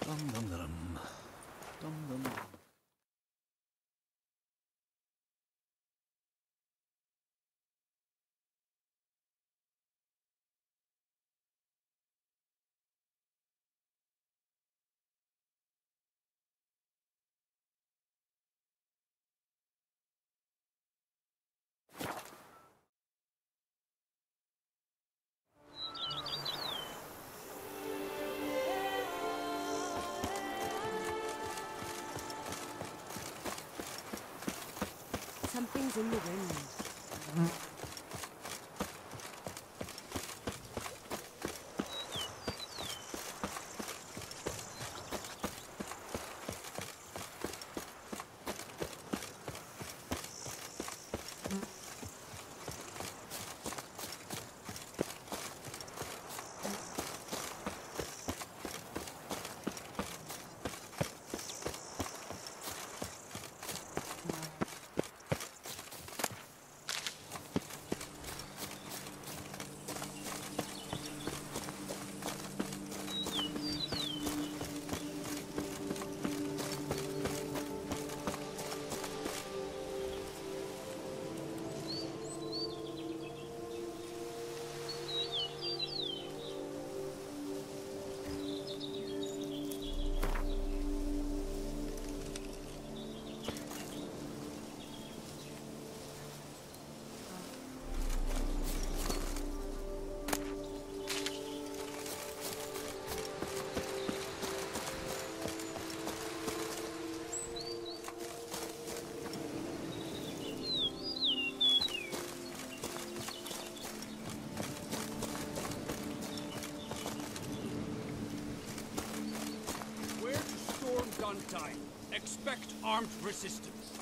Dum dum dum. Dum dum dum. Something's in the wind. Expect armed resistance.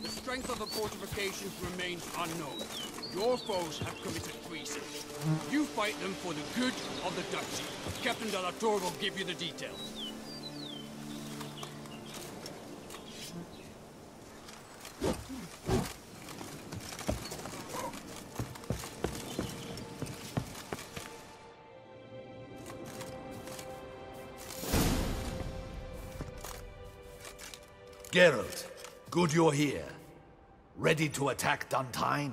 The strength of the fortifications remains unknown. Your foes have committed treason. You fight them for the good of the Duchy. Captain de la Tour will give you the details. Geralt, good you're here. Ready to attack Duntine?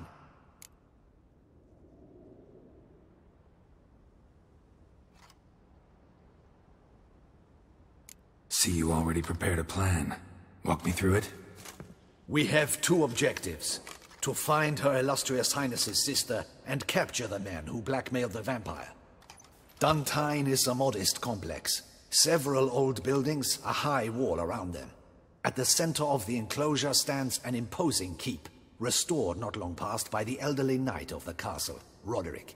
See, you already prepared a plan. Walk me through it. We have two objectives. To find Her Illustrious Highness's sister and capture the man who blackmailed the vampire. Duntine is a modest complex. Several old buildings, a high wall around them. At the center of the enclosure stands an imposing keep, restored not long past by the elderly knight of the castle, Roderick.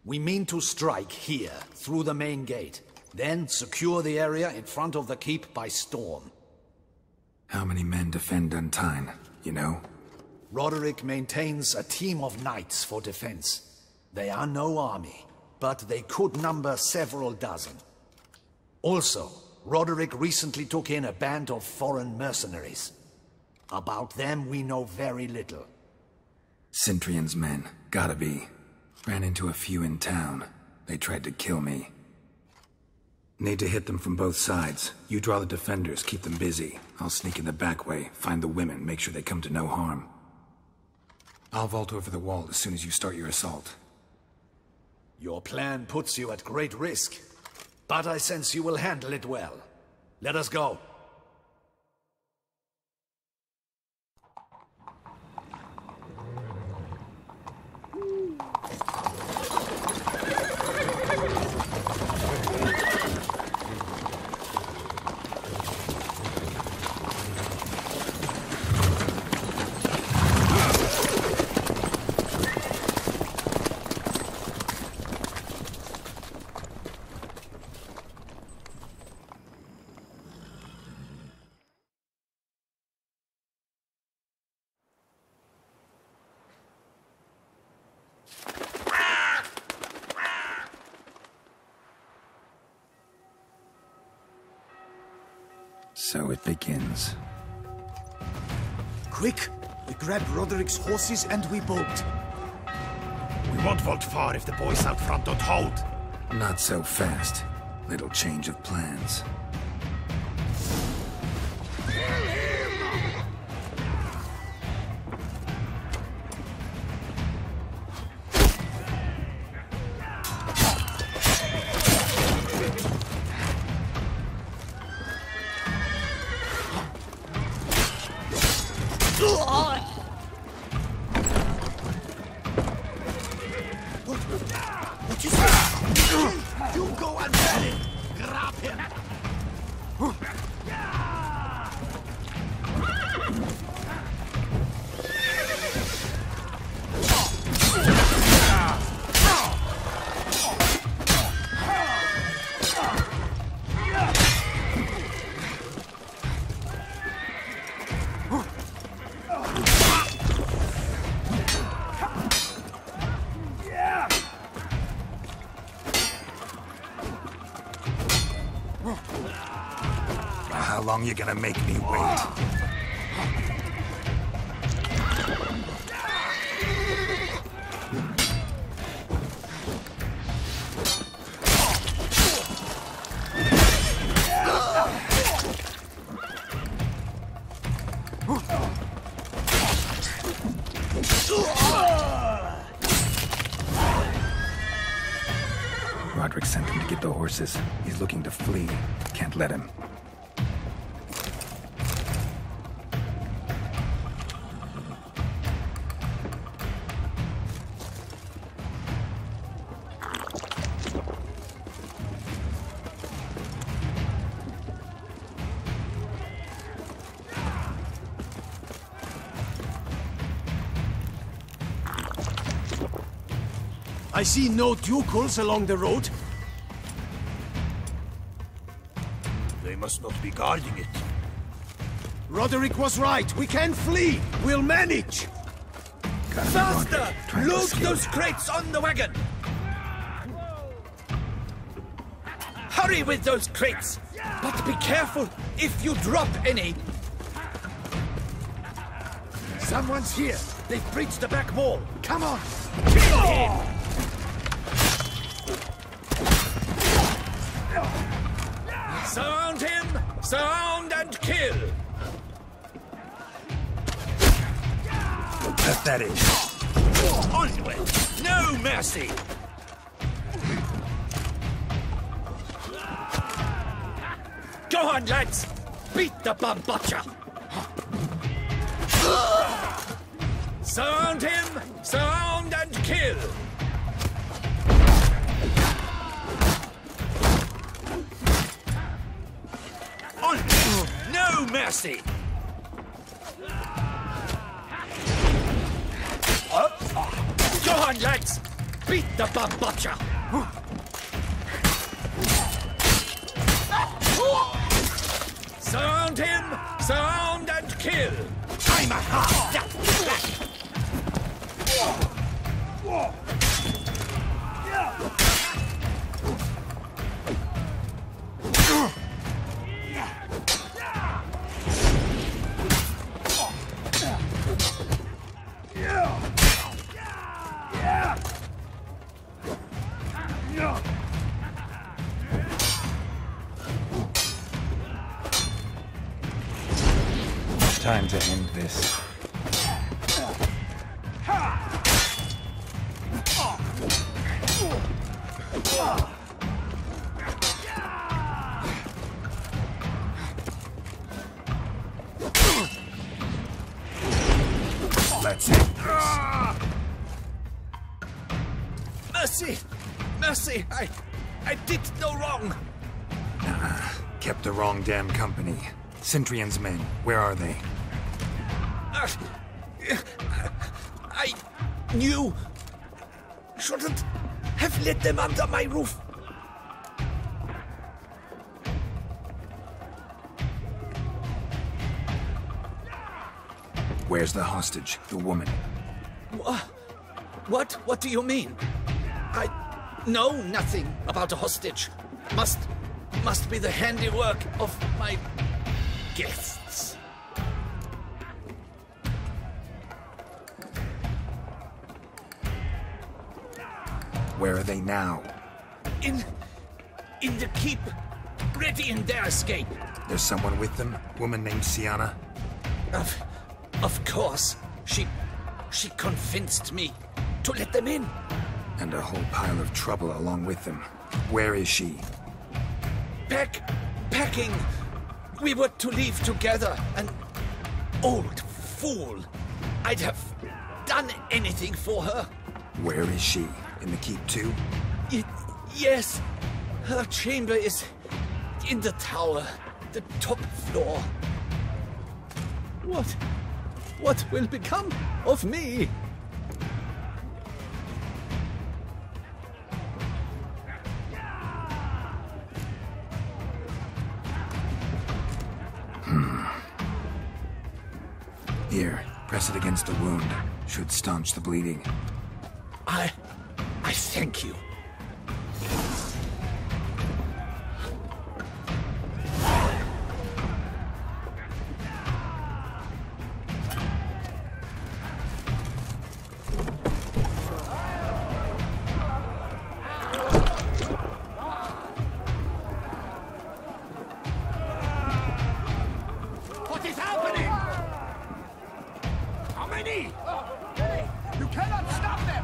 We mean to strike here, through the main gate, then secure the area in front of the keep by storm. How many men defend Duntine, you know? Roderick maintains a team of knights for defense. They are no army, but they could number several dozen. Also, Roderick recently took in a band of foreign mercenaries. About them, we know very little. Cintrian's men, gotta be. Ran into a few in town. They tried to kill me. Need to hit them from both sides. You draw the defenders, keep them busy. I'll sneak in the back way, find the women, make sure they come to no harm. I'll vault over the wall as soon as you start your assault. Your plan puts you at great risk. But I sense you will handle it well. Let us go. So it begins. Quick! We grab Roderick's horses and we bolt. We won't vault far if the boys out front don't hold. Not so fast. Little change of plans. What you say? You go and get him! Grab him! How long you gonna make me wait? Roderick sent him to get the horses. He's looking to flee. Can't let him. I see no ducals along the road. They must not be guarding it. Roderick was right. We can flee. We'll manage. Faster! Load those crates on the wagon! Hurry with those crates! But be careful if you drop any. Someone's here. They've breached the back wall. Come on! Kill him! Surround him! Surround and kill! Pathetic. Onward! No mercy! Go on, lads! Beat the bum butcher! Surround him! Surround and kill! Onward! No mercy! Go on, lads! Beat the bum butcher! Surround him! Surround and kill! I'm a half! Time to end this. Let's end this. Mercy! Mercy! I did no wrong! Kept the wrong damn company. Centrion's men, where are they? I knew. Shouldn't have let them under my roof. Where's the hostage, the woman? What do you mean? I know nothing about a hostage. Must be the handiwork of my guests. Where are they now? in the keep, ready in their escape. There's someone with them? Woman named Sienna? Of course. She convinced me to let them in. And a whole pile of trouble along with them. Where is she? Packing. We were to leave together. An old fool. I'd have done anything for her. Where is she? In the keep too? Yes. Her chamber is in the tower. The top floor. What will become of me? Here, press it against the wound. Should staunch the bleeding. I thank you. What is happening? How many? You cannot stop them!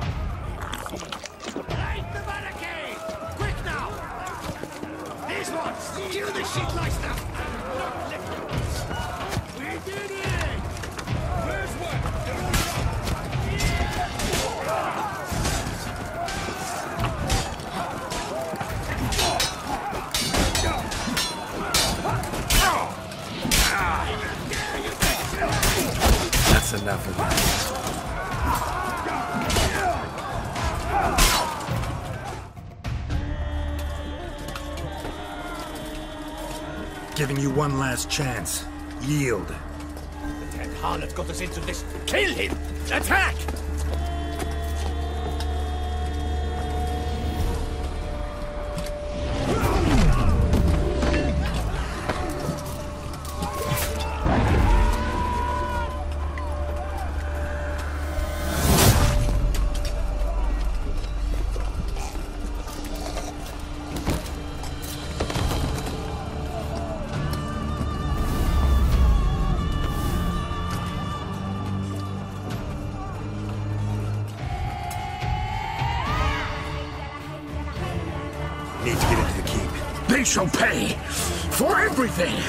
Light the barricade! Quick now! These ones! Kill the shit like now! We did it! Where's one? That's enough of that. Giving you one last chance. Yield. That harlot got us into this. Kill him! Attack! Need to get into the keep. They shall pay for everything!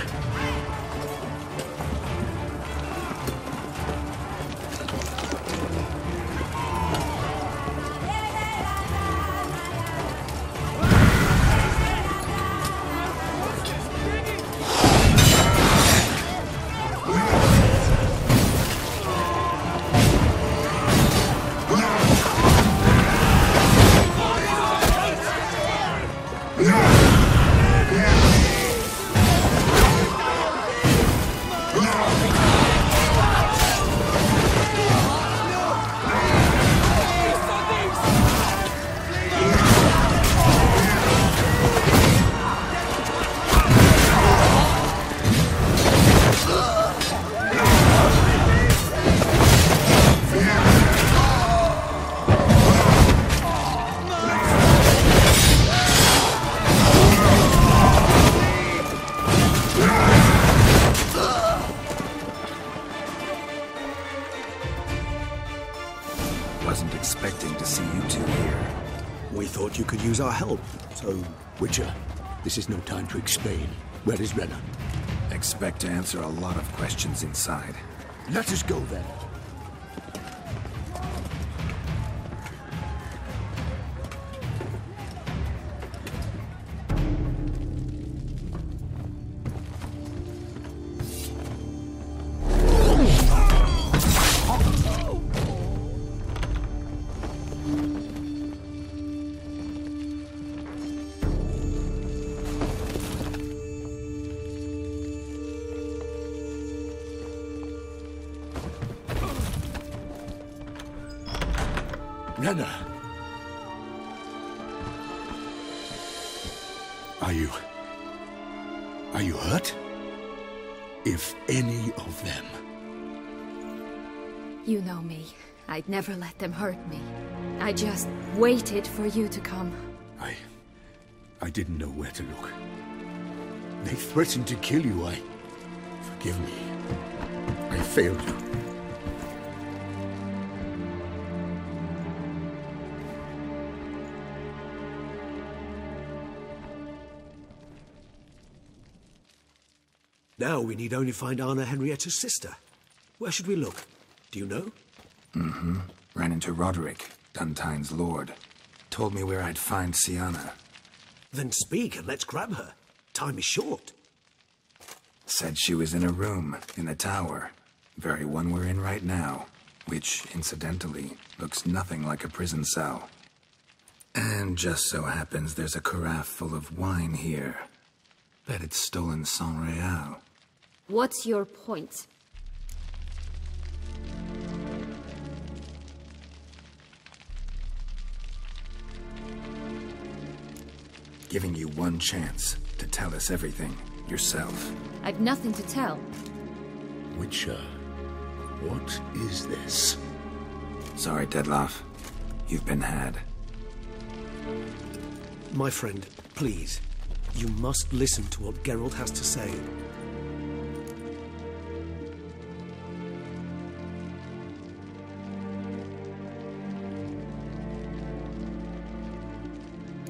Wasn't expecting to see you two here. We thought you could use our help. So, Witcher, this is no time to explain. Where is Renna? Expect to answer a lot of questions inside. Let us go then. Renna! Are you hurt? If any of them. You know me. I'd never let them hurt me. I just waited for you to come. I didn't know where to look. They threatened to kill you. Forgive me. I failed you. Now we need only find Anna Henrietta's sister. Where should we look? Do you know? Mm-hmm. Ran into Roderick, Duntine's lord. Told me where I'd find Sienna. Then speak and let's grab her. Time is short. Said she was in a room in the tower. Very one we're in right now. Which, incidentally, looks nothing like a prison cell. And just so happens there's a carafe full of wine here. Bet it's stolen Sans Real. What's your point? Giving you one chance to tell us everything yourself. I've nothing to tell. Witcher, what is this? Sorry, Dettlaff. You've been had. My friend, please. You must listen to what Geralt has to say.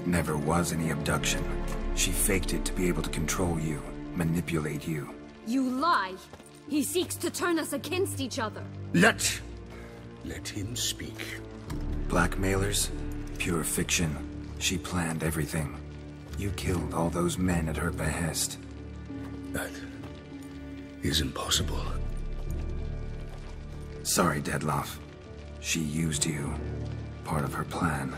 Never was any abduction. She faked it to be able to control you, manipulate you. You lie! He seeks to turn us against each other. Let him speak. Blackmailers? Pure fiction. She planned everything. You killed all those men at her behest. That is impossible. Sorry, Dettlaff. She used you. Part of her plan.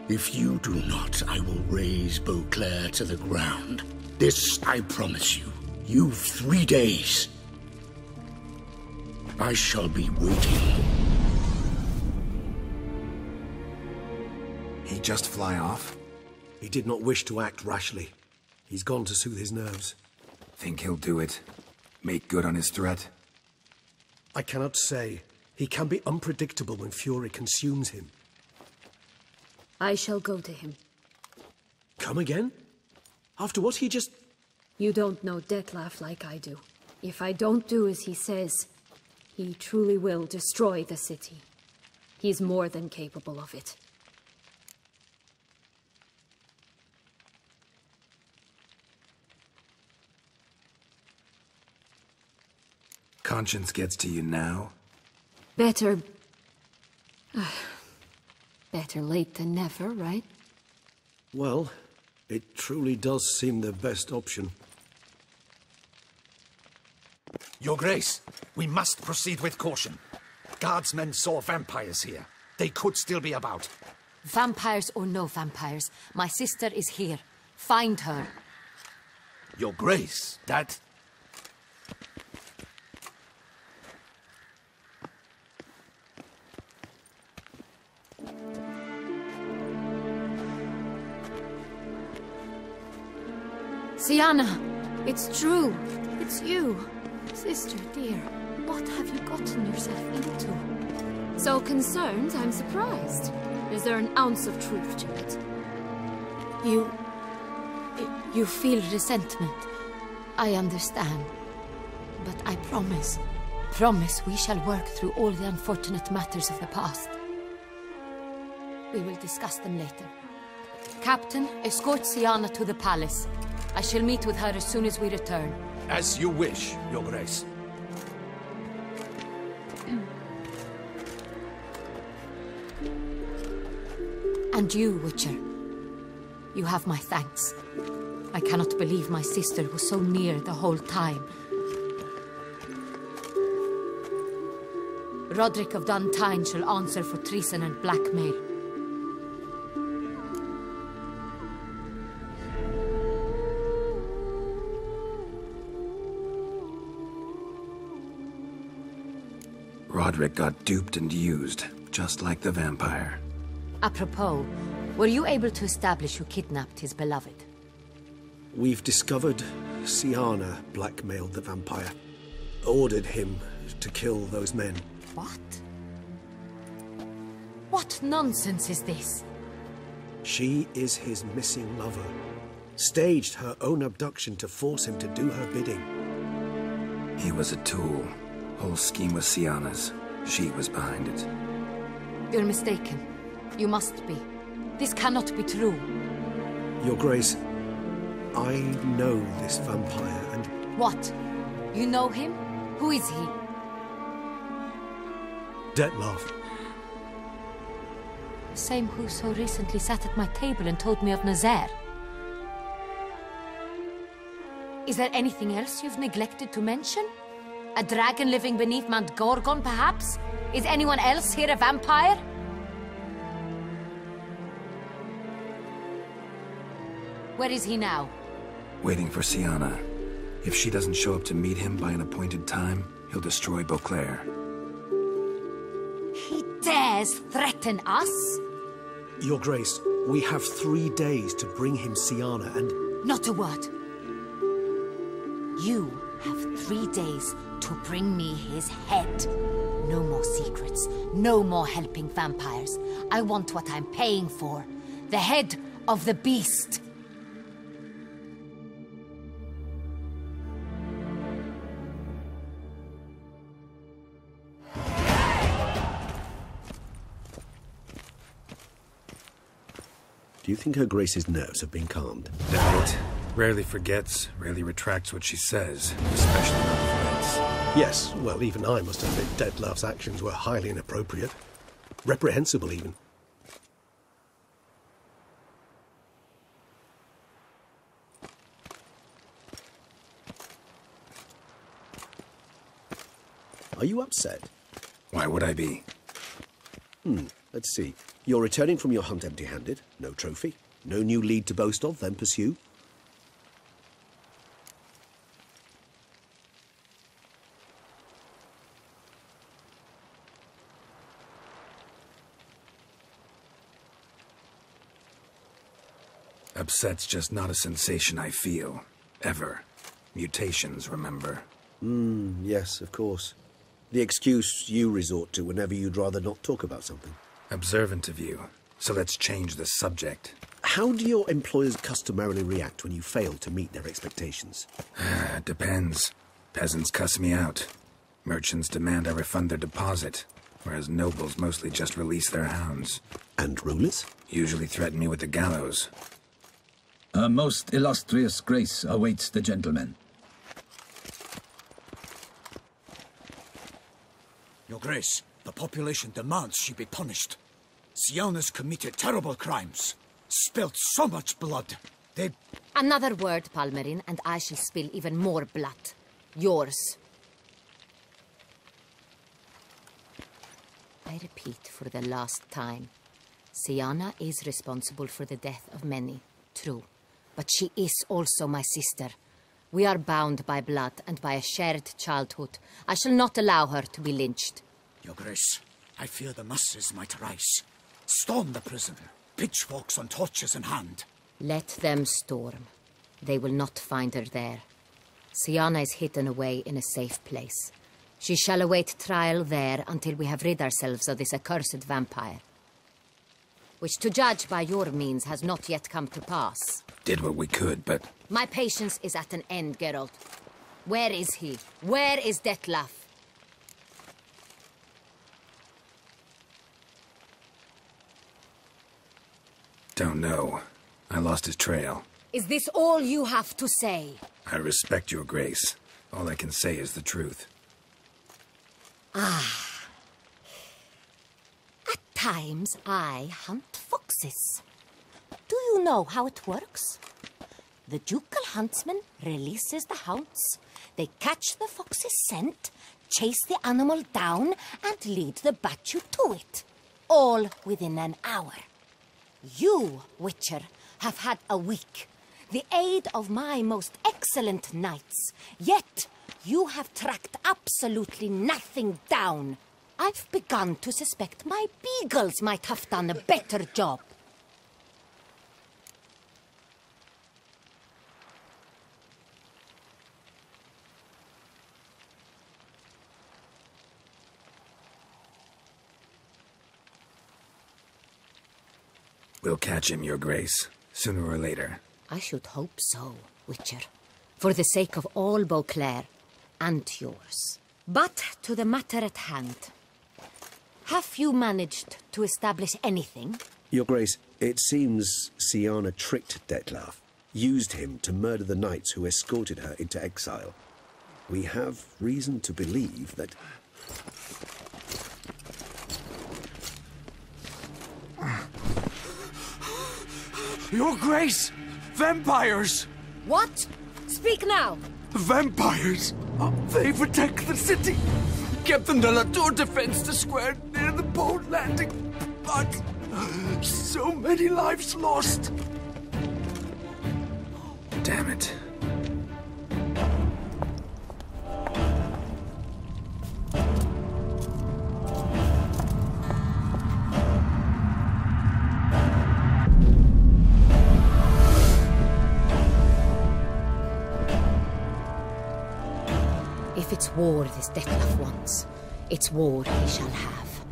If you do not, I will raise Beauclair to the ground. This I promise you. You've 3 days. I shall be waiting. He just fly off? He did not wish to act rashly. He's gone to soothe his nerves. Think he'll do it? Make good on his threat? I cannot say. He can be unpredictable when fury consumes him. I shall go to him. Come again? After what he just... You don't know Dettlaff like I do. If I don't do as he says, he truly will destroy the city. He's more than capable of it. Conscience gets to you now? Better... better late than never, right? Well, it truly does seem the best option. Your Grace, we must proceed with caution. Guardsmen saw vampires here. They could still be about. Vampires or no vampires, my sister is here. Find her. Your Grace, that... Sienna, it's true. It's you. Sister, dear, what have you gotten yourself into? So concerned, I'm surprised. Is there an ounce of truth to it? You feel resentment. I understand. But I promise we shall work through all the unfortunate matters of the past. We will discuss them later. Captain, escort Sienna to the palace. I shall meet with her as soon as we return. As you wish, Your Grace. And you, Witcher. You have my thanks. I cannot believe my sister was so near the whole time. Roderick of Duntine shall answer for treason and blackmail. Roderick got duped and used, just like the vampire. Apropos, were you able to establish who kidnapped his beloved? We've discovered Siana blackmailed the vampire. Ordered him to kill those men. What? What nonsense is this? She is his missing lover. Staged her own abduction to force him to do her bidding. He was a tool. Whole scheme was Siana's. She was behind it. You're mistaken. You must be. This cannot be true. Your Grace, I know this vampire and... What? You know him? Who is he? Detlef. The same who so recently sat at my table and told me of Nazaire. Is there anything else you've neglected to mention? A dragon living beneath Mount Gorgon, perhaps? Is anyone else here a vampire? Where is he now? Waiting for Siana. If she doesn't show up to meet him by an appointed time, he'll destroy Beauclair. He dares threaten us? Your Grace, we have 3 days to bring him Siana and... Not a word. You have 3 days to bring me his head. No more secrets. No more helping vampires. I want what I'm paying for. The head of the beast. Do you think Her Grace's nerves have been calmed? Doubt it. Rarely forgets, rarely retracts what she says, especially on threats. Yes, well, even I must admit Detlef's actions were highly inappropriate. Reprehensible, even. Are you upset? Why would I be? Let's see. You're returning from your hunt empty-handed. No trophy. No new lead to boast of, then pursue. Upset's just not a sensation I feel. Ever. Mutations, remember? Yes, of course. The excuse you resort to whenever you'd rather not talk about something. Observant of you. So let's change the subject. How do your employers customarily react when you fail to meet their expectations? Depends. Peasants cuss me out. Merchants demand I refund their deposit, whereas nobles mostly just release their hounds. And rulers? Usually threaten me with the gallows. A most illustrious grace awaits the gentleman. Your Grace, the population demands she be punished. Siana's committed terrible crimes. Spilt so much blood. They... Another word, Palmerin, and I shall spill even more blood. Yours. I repeat for the last time. Siana is responsible for the death of many, true. But she is also my sister. We are bound by blood and by a shared childhood. I shall not allow her to be lynched. Your Grace, I fear the masses might rise. Storm the prison, pitchforks and torches in hand. Let them storm. They will not find her there. Siana is hidden away in a safe place. She shall await trial there until we have rid ourselves of this accursed vampire. Which, to judge by your means, has not yet come to pass. Did what we could, but... My patience is at an end, Geralt. Where is he? Where is Detlef? Don't know. I lost his trail. Is this all you have to say? I respect your grace. All I can say is the truth. At times, I hunt foxes. Do you know how it works? The ducal huntsman releases the hounds. They catch the fox's scent, chase the animal down, and lead the battue to it. All within an hour. You, Witcher, have had a week. The aid of my most excellent knights. Yet, you have tracked absolutely nothing down. I've begun to suspect my beagles might have done a better job. We'll catch him, Your Grace, sooner or later. I should hope so, Witcher. For the sake of all Beauclair and yours. But to the matter at hand. Have you managed to establish anything? Your Grace, it seems Syanna tricked Detlaf, used him to murder the knights who escorted her into exile. We have reason to believe that... Your Grace! Vampires! What? Speak now! Vampires! They've attacked the city! Captain de la Tour defends the square near the boat landing, but so many lives lost! Damn it. If it's war this Detlaf wants, it's war he shall have.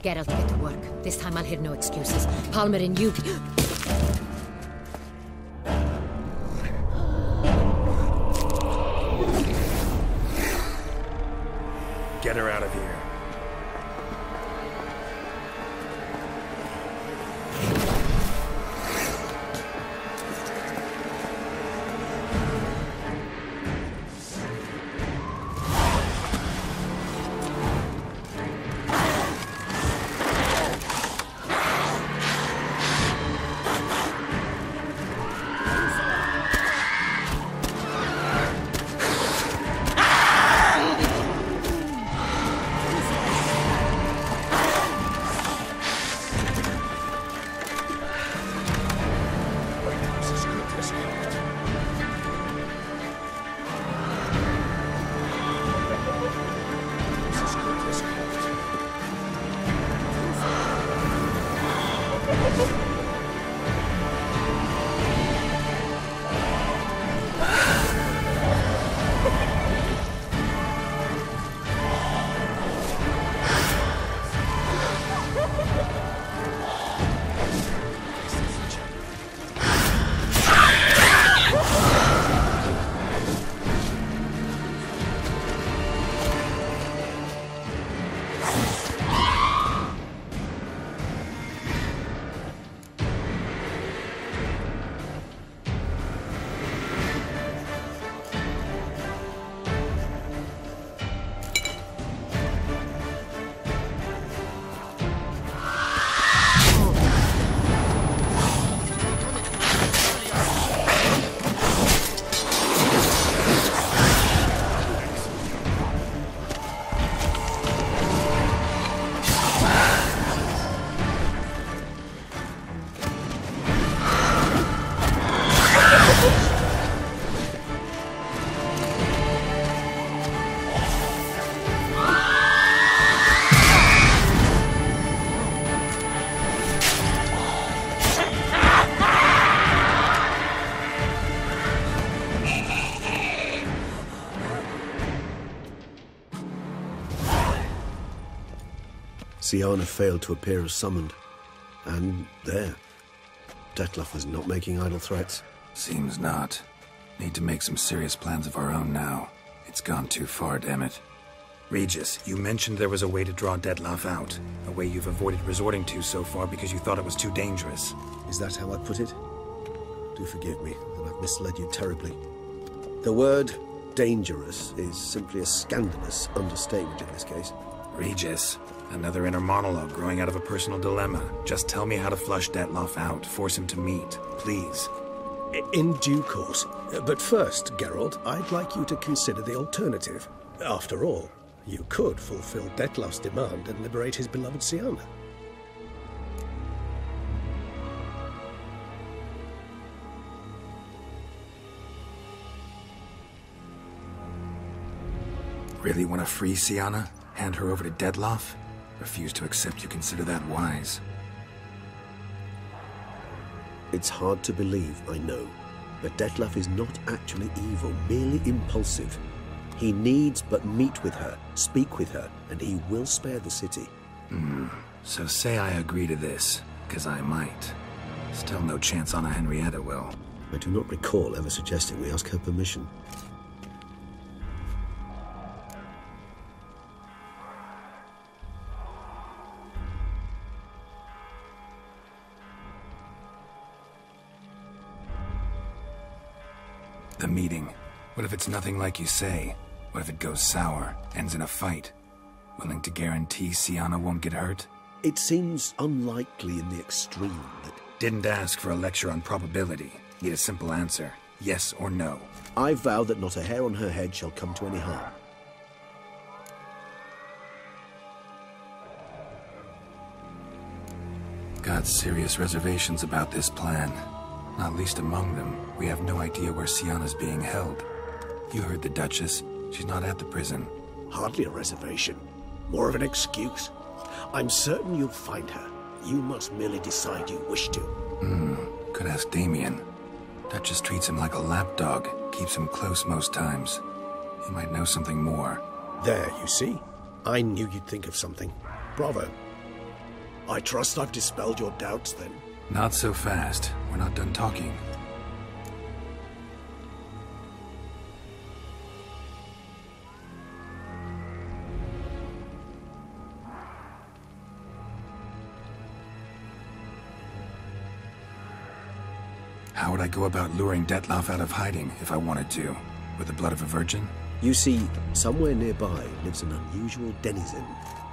Geralt, get to work. This time I'll hear no excuses. Palmer and you... Get her out of here. Syanna failed to appear as summoned. And there. Detlaf was not making idle threats. Seems not. Need to make some serious plans of our own now. It's gone too far, damn it. Regis, you mentioned there was a way to draw Detlaf out. A way you've avoided resorting to so far because you thought it was too dangerous. Is that how I put it? Do forgive me, that I've misled you terribly. The word dangerous is simply a scandalous understatement in this case. Regis, another inner monologue growing out of a personal dilemma. Just tell me how to flush Detlaf out, force him to meet, please. In due course. But first, Geralt, I'd like you to consider the alternative. After all, you could fulfill Detlaf's demand and liberate his beloved Syanna. Really want to free Syanna? Hand her over to Detlaf? Refuse to accept you consider that wise. It's hard to believe, I know, but Detlef is not actually evil, merely impulsive. He needs but meet with her, speak with her, and he will spare the city. So say I agree to this, 'cause I might. Still no chance Anna Henrietta will. I do not recall ever suggesting we ask her permission. The meeting. What if it's nothing like you say? What if it goes sour, ends in a fight? Willing to guarantee Siana won't get hurt? It seems unlikely in the extreme that... Didn't ask for a lecture on probability. Need a simple answer. Yes or no. I vow that not a hair on her head shall come to any harm. Got serious reservations about this plan. Not least among them, we have no idea where Siana's being held. You heard the Duchess. She's not at the prison. Hardly a reservation. More of an excuse. I'm certain you'll find her. You must merely decide you wish to. Could ask Damien. Duchess treats him like a lapdog. Keeps him close most times. He might know something more. There, you see? I knew you'd think of something. Bravo. I trust I've dispelled your doubts, then. Not so fast. We're not done talking. How would I go about luring Detlef out of hiding if I wanted to? With the blood of a virgin? You see, somewhere nearby lives an unusual denizen,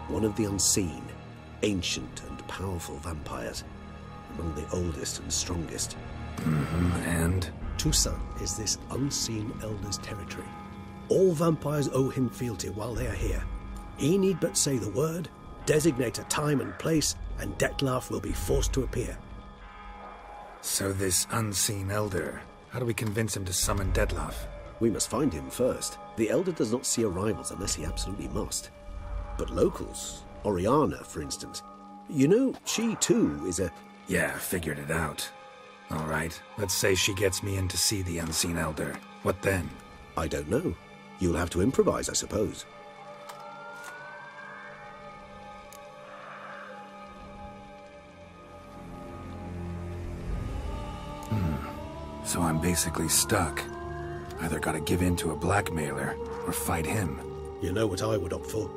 one of the unseen, ancient and powerful vampires, among the oldest and strongest. And? Toussaint is this unseen elder's territory. All vampires owe him fealty while they are here. He need but say the word, designate a time and place, and Detlef will be forced to appear. So this unseen elder, how do we convince him to summon Detlef? We must find him first. The elder does not see arrivals unless he absolutely must. But locals, Oriana, for instance, you know, she too is a... Yeah, figured it out. All right, let's say she gets me in to see the unseen elder. What then? I don't know. You'll have to improvise, I suppose. So I'm basically stuck. Either gotta give in to a blackmailer, or fight him. You know what I would opt for.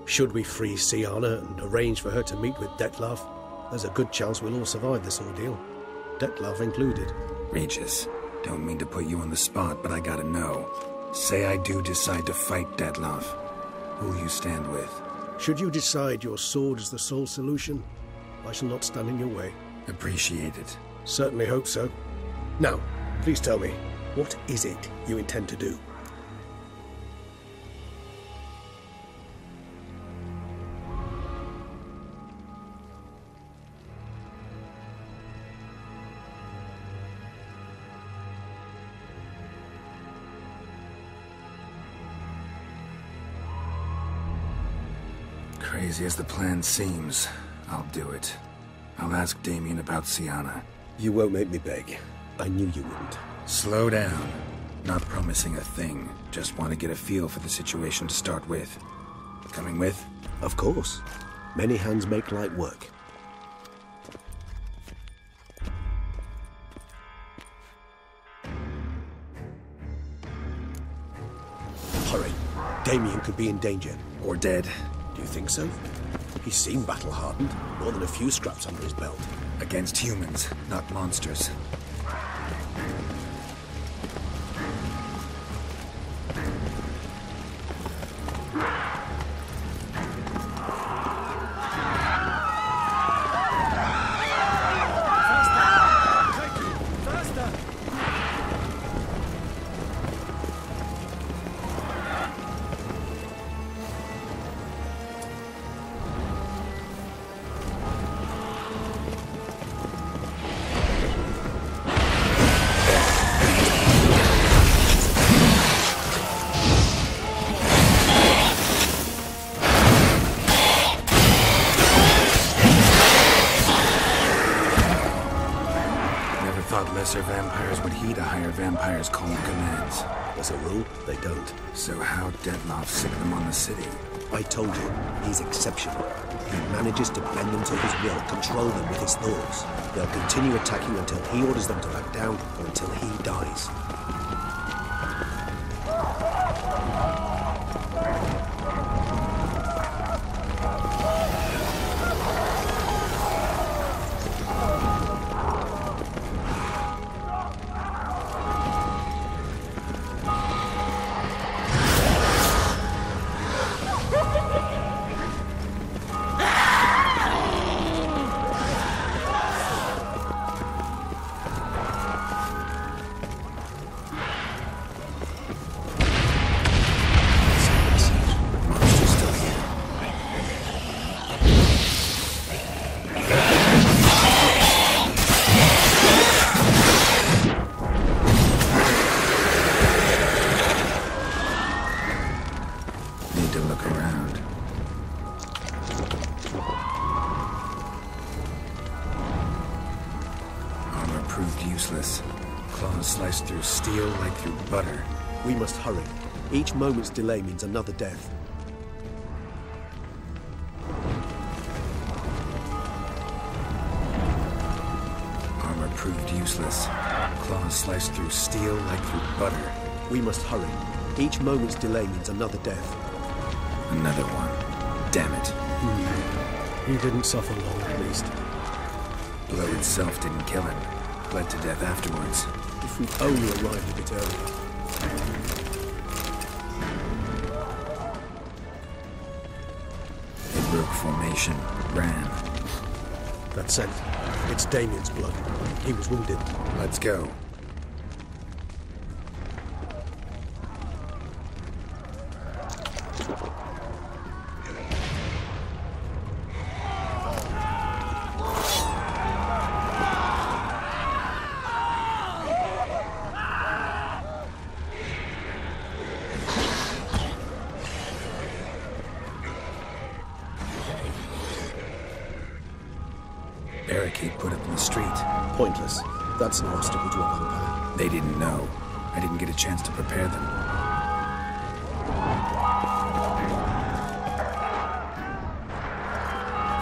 Should we free Siana and arrange for her to meet with Detlef, there's a good chance we'll all survive this ordeal. Detlef included. Regis, don't mean to put you on the spot, but I gotta know. Say I do decide to fight Detlef. Who'll you stand with? Should you decide your sword is the sole solution, I shall not stand in your way. Appreciate it. Certainly hope so. Now, please tell me, what is it you intend to do? Crazy as the plan seems, I'll do it. I'll ask Damien about Siana. You won't make me beg. I knew you wouldn't. Slow down. Not promising a thing. Just want to get a feel for the situation to start with. Coming with? Of course. Many hands make light work. Hurry. Damien could be in danger. Or dead. Do you think so? He seemed battle-hardened. More than a few scraps under his belt. Against humans, not monsters. vampires call them commands. As a rule, they don't. So how Dettlaff sick them on the city? I told you, he's exceptional. He manages to bend them to his will, control them with his thoughts. They'll continue attacking until he orders them to back down, or until he dies. Sliced through steel like through butter. We must hurry. Each moment's delay means another death. Armor proved useless. Claws sliced through steel like through butter. We must hurry. Each moment's delay means another death. Another one. Damn it. He didn't suffer long, at least. Blood itself didn't kill him. Bled to death afterwards. If we'd only arrived a bit earlier. They broke formation, ran. That's it. It's Damien's blood. He was wounded. Let's go. Barricade put up in the street. Pointless. That's no obstacle to a vampire. They didn't know. I didn't get a chance to prepare them.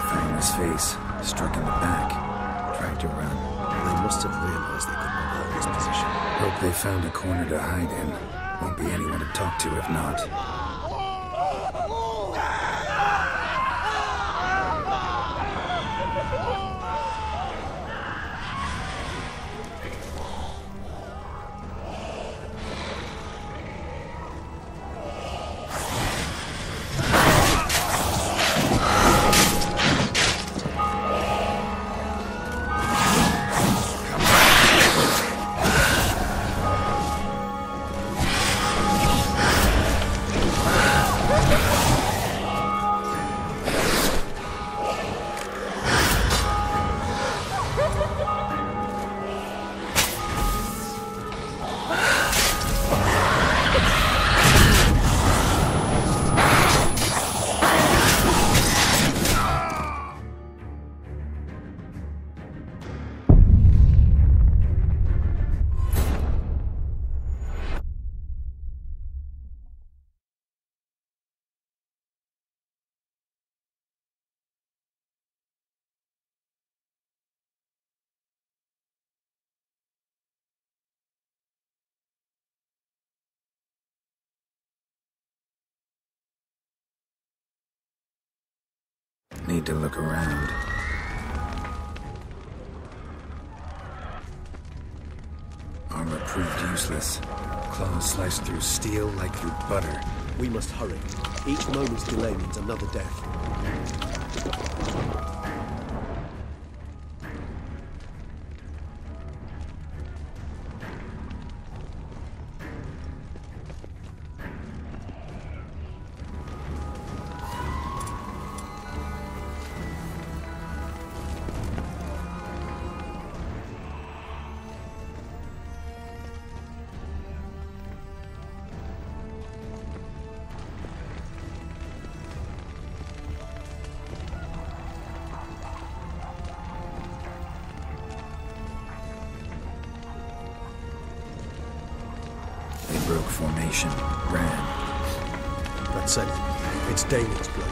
Found his face, struck in the back, tried to run. They must have realized they could not hold this position. Hope they found a corner to hide in. Won't be anyone to talk to if not. Need to look around. Armor proved useless. Claws sliced through steel like through butter. We must hurry. Each moment's delay means another death. They broke formation, ran. That's it. It's Damien's blood.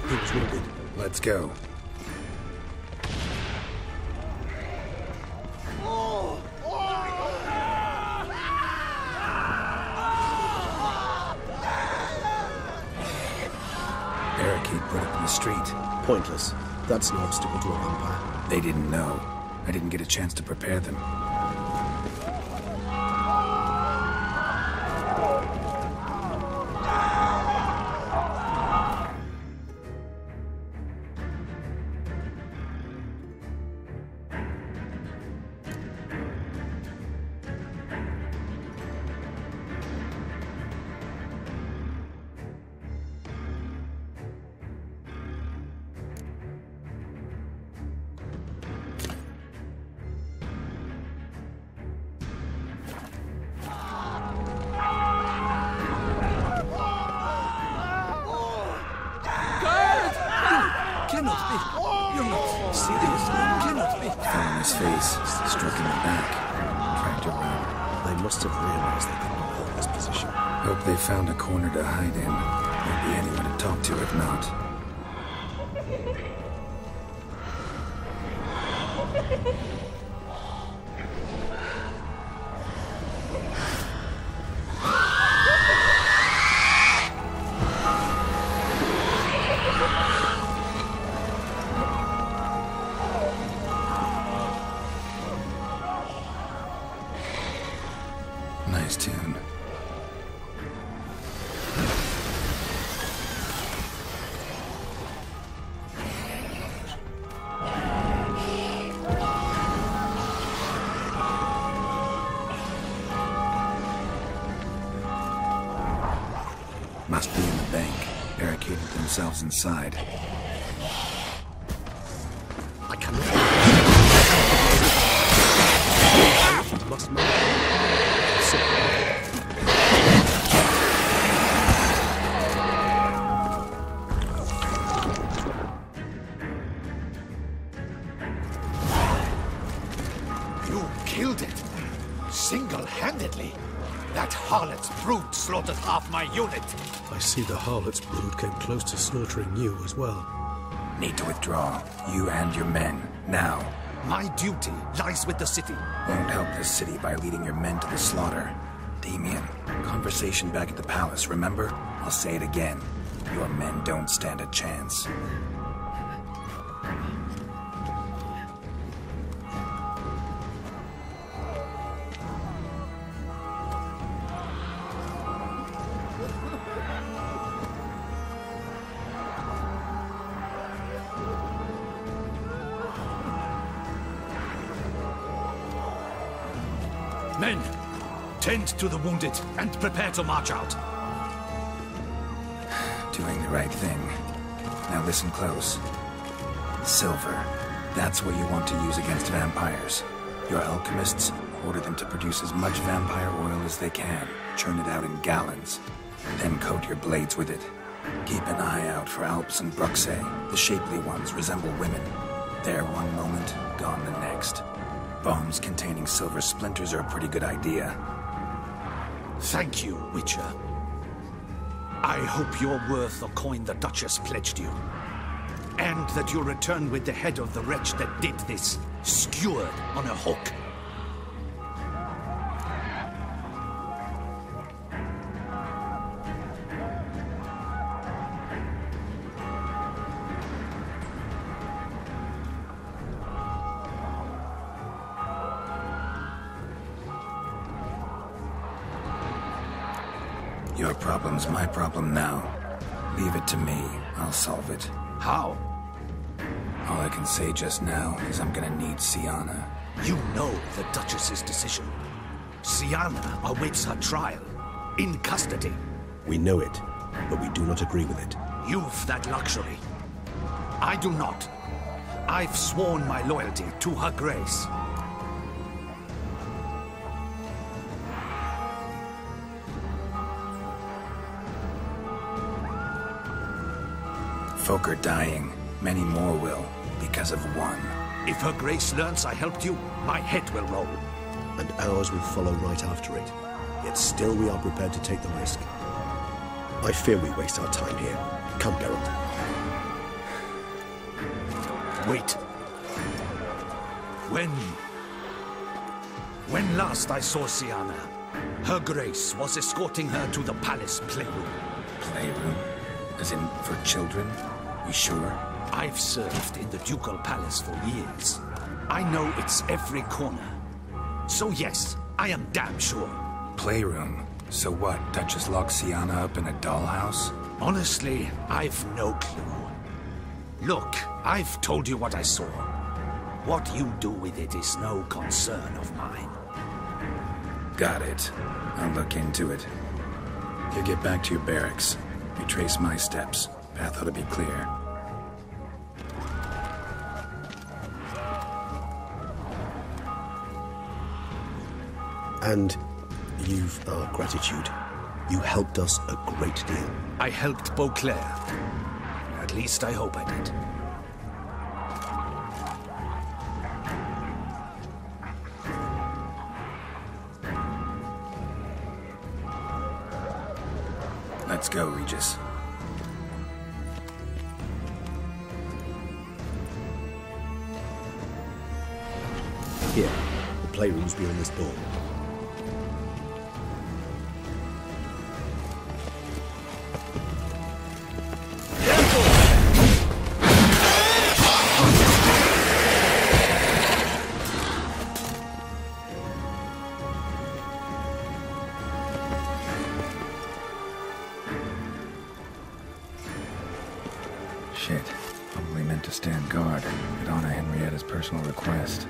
He was wounded. Let's go. Barricade put up in the street. Pointless. That's an obstacle to a vampire. They didn't know. I didn't get a chance to prepare them. His face, struck in the back, dragged around. They must have realized they could not hold this position. Hope they found a corner to hide in. Won't be anyone to talk to if not. Nice tune. Must be in the bank. Barricaded themselves inside. I cannot. Must move. You killed it. Single-handedly. That harlot's brood slaughtered half my unit. I see the harlot's brood came close to slaughtering you as well. Need to withdraw. You and your men. Now. My duty lies with the city. Won't help this city by leading your men to the slaughter. Damien, conversation back at the palace, remember? I'll say it again. Your men don't stand a chance. Men, tend to the wounded and prepare to march out. Doing the right thing. Now listen close. Silver. That's what you want to use against vampires. Your alchemists, order them to produce as much vampire oil as they can. Churn it out in gallons. Then coat your blades with it. Keep an eye out for Alps and Bruxae. The shapely ones resemble women. There one moment, gone the next. Bombs containing silver splinters are a pretty good idea. Thank you, Witcher. I hope you're worth the coin the Duchess pledged you. And that you'll return with the head of the wretch that did this, skewered on a hook. Your problem's my problem now. Leave it to me. I'll solve it. How? All I can say just now is I'm gonna need Sienna. You know the Duchess's decision. Sienna awaits her trial. In custody. We know it, but we do not agree with it. You've that luxury. I do not. I've sworn my loyalty to her grace. Folk are dying. Many more will, because of one. If her grace learns I helped you, my head will roll. And ours will follow right after it. Yet Still, we are prepared to take the risk. I fear we waste our time here. Come, Geralt. Wait. When last I saw Siana, Her Grace was escorting her to the palace playroom. Playroom? As in, for children? You sure? I've served in the ducal palace for years. I know it's every corner. So yes, I am damn sure. Playroom? So what, Duchess locked Siana up in a dollhouse? Honestly, I've no clue. Look, I've told you what I saw. What you do with it is no concern of mine. Got it. I'll look into it. You get back to your barracks. Retrace my steps. Path ought to be clear. And you've our gratitude. You helped us a great deal. I helped Beauclair. At least I hope I did. Let's go, Regis. Here, the playroom's beyond this door. Shit. Probably meant to stand guard and honor Henrietta's personal request.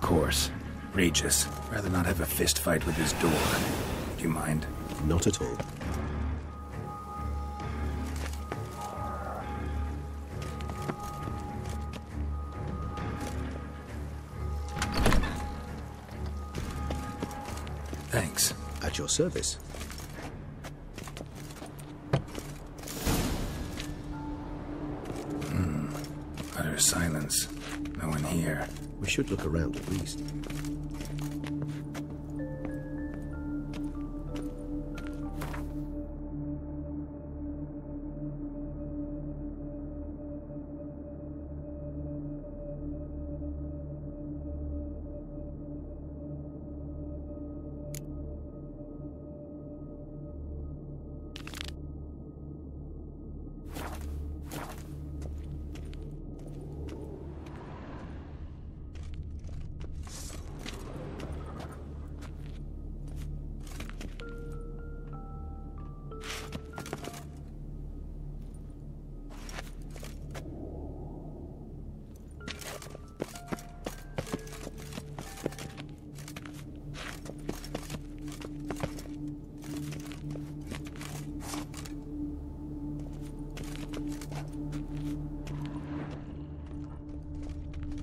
course. Regis, rather not have a fist fight with his door. Do you mind? Not at all. Thanks. At your service. Utter silence. No one here. We should look around at least.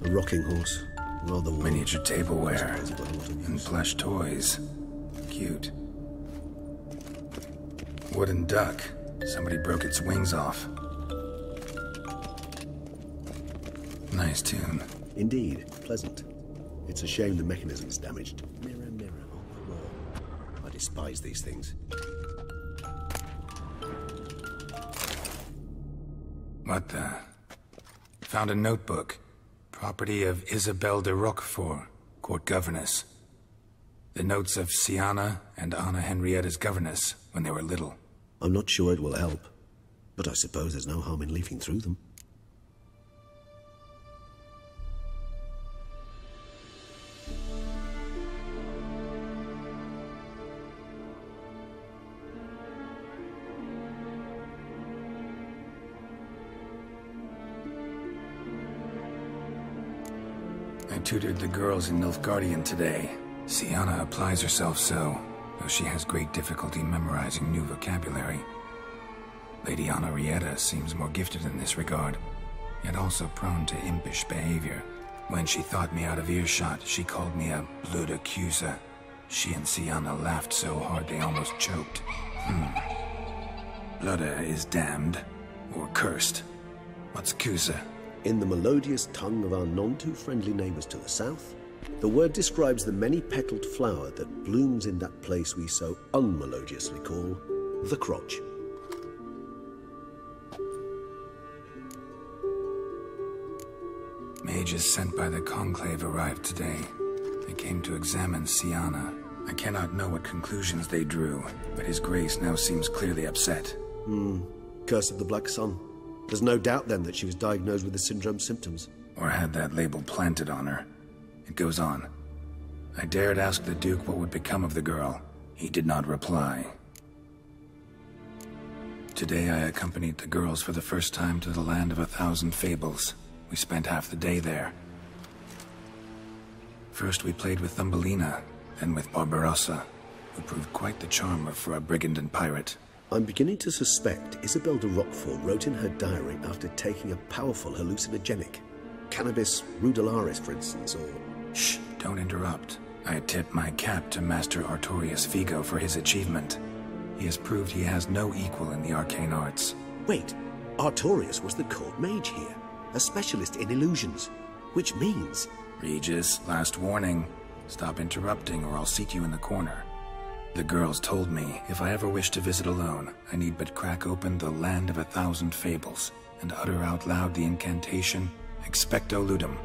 A rocking horse. Rather warm. Miniature tableware. I suppose it got a lot of And use. plush toys. Cute. Wooden duck. Somebody broke its wings off. Nice tune. Indeed, pleasant. It's a shame the mechanism's damaged. Mirror, mirror on the wall. I despise these things. What the? Found a notebook. Property of Isabelle de Roquefort, court governess. The notes of Siana and Anna Henrietta's governess when they were little. I'm not sure it will help, but I suppose there's no harm in leafing through them. I tutored the girls in Nilfgaardian today. Siana applies herself so, though she has great difficulty memorizing new vocabulary. Lady Anna Henrietta seems more gifted in this regard, yet also prone to impish behavior. When she thought me out of earshot, she called me a blood accuser. She and Siana laughed so hard they almost choked. Blooda is damned, or cursed. What's accuser? In the melodious tongue of our none-too-friendly neighbours to the south, the word describes the many-petaled flower that blooms in that place we so unmelodiously call the crotch. Mages sent by the Conclave arrived today. They came to examine Siana. I cannot know what conclusions they drew, but His Grace now seems clearly upset. Curse of the Black Sun. There's no doubt then that she was diagnosed with the syndrome symptoms. Or had that label planted on her. It goes on. I dared ask the Duke what would become of the girl. He did not reply. Today I accompanied the girls for the first time to the land of 1,000 fables. We spent half the day there. First we played with Thumbelina, then with Barbarossa, who proved quite the charmer for a brigand and pirate. I'm beginning to suspect Isabelle de Roquefort wrote in her diary after taking a powerful hallucinogenic. Cannabis rudularis, for instance, or... Shh, don't interrupt. I tip my cap to Master Artorius Vigo for his achievement. He has proved he has no equal in the arcane arts. Wait, Artorius was the court mage here, a specialist in illusions, which means... Regis, last warning. Stop interrupting or I'll seat you in the corner. The girls told me if I ever wish to visit alone, I need but crack open the land of 1,000 fables and utter out loud the incantation, Expecto Ludum.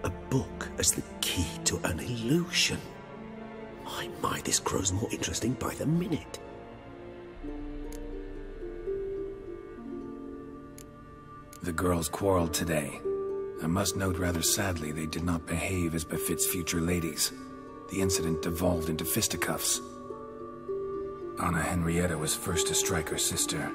A book as the key to an illusion. My, this grows more interesting by the minute. The girls quarreled today. I must note rather sadly they did not behave as befits future ladies. The incident devolved into fisticuffs. Anna Henrietta was first to strike her sister.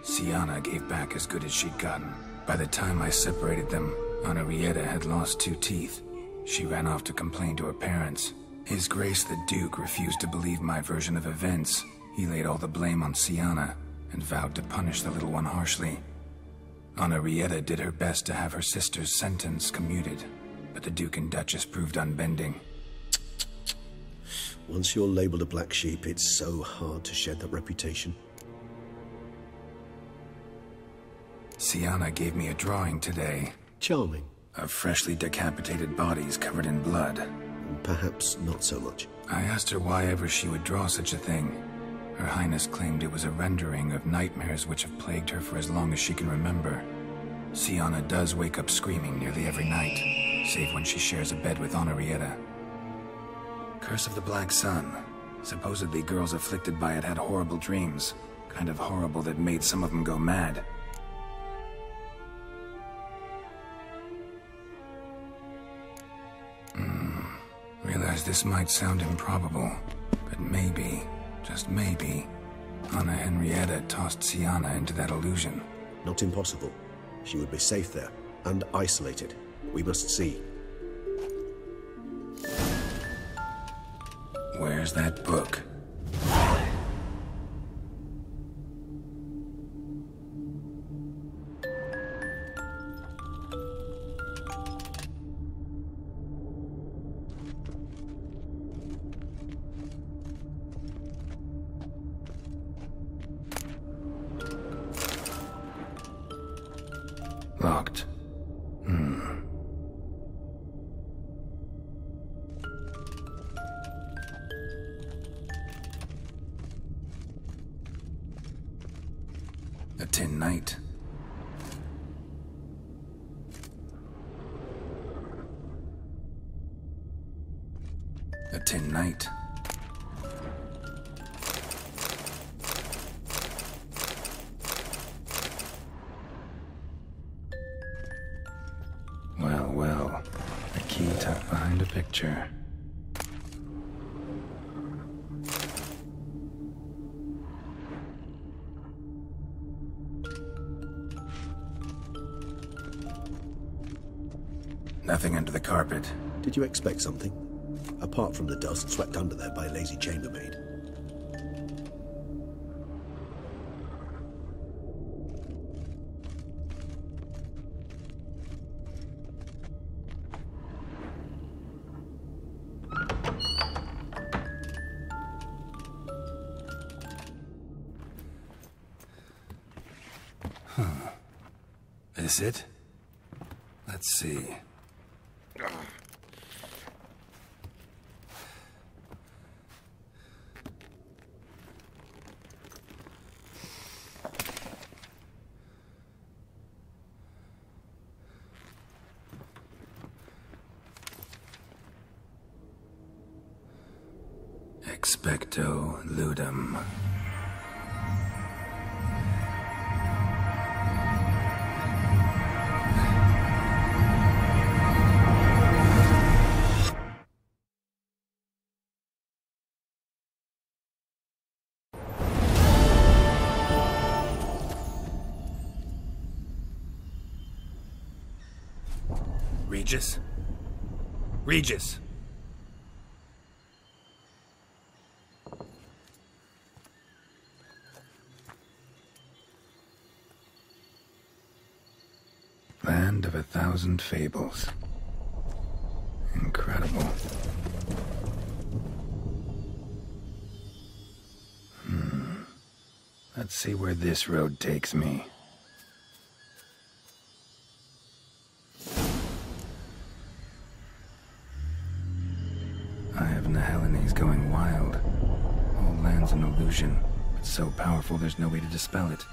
Siana gave back as good as she'd gotten. By the time I separated them, Anna Henrietta had lost 2 teeth. She ran off to complain to her parents. His Grace the Duke refused to believe my version of events. He laid all the blame on Siana and vowed to punish the little one harshly. Henrietta did her best to have her sister's sentence commuted, but the Duke and Duchess proved unbending. Once you're labeled a black sheep, it's so hard to shed that reputation. Siana gave me a drawing today. Charming. Of freshly decapitated bodies covered in blood. Perhaps not so much. I asked her why ever she would draw such a thing. Her Highness claimed it was a rendering of nightmares which have plagued her for as long as she can remember. Siana does wake up screaming nearly every night, save when she shares a bed with Henrietta. Curse of the Black Sun. Supposedly girls afflicted by it had horrible dreams. Kind of horrible that made some of them go mad. Realize this might sound improbable, but maybe, just maybe, Anna Henrietta tossed Siana into that illusion. Not impossible. She would be safe there, and isolated. We must see. Where's that book? Locked. A tin knight. A tin knight. Well, a key tucked behind a picture. Nothing under the carpet. Did you expect something? Apart from the dust swept under there by a lazy chambermaid. This it? Let's see. Expecto ludum. Regis? Regis! Land of 1,000 fables. Incredible. Let's see where this road takes me. Helenese going wild. All land's an illusion, but so powerful there's no way to dispel it.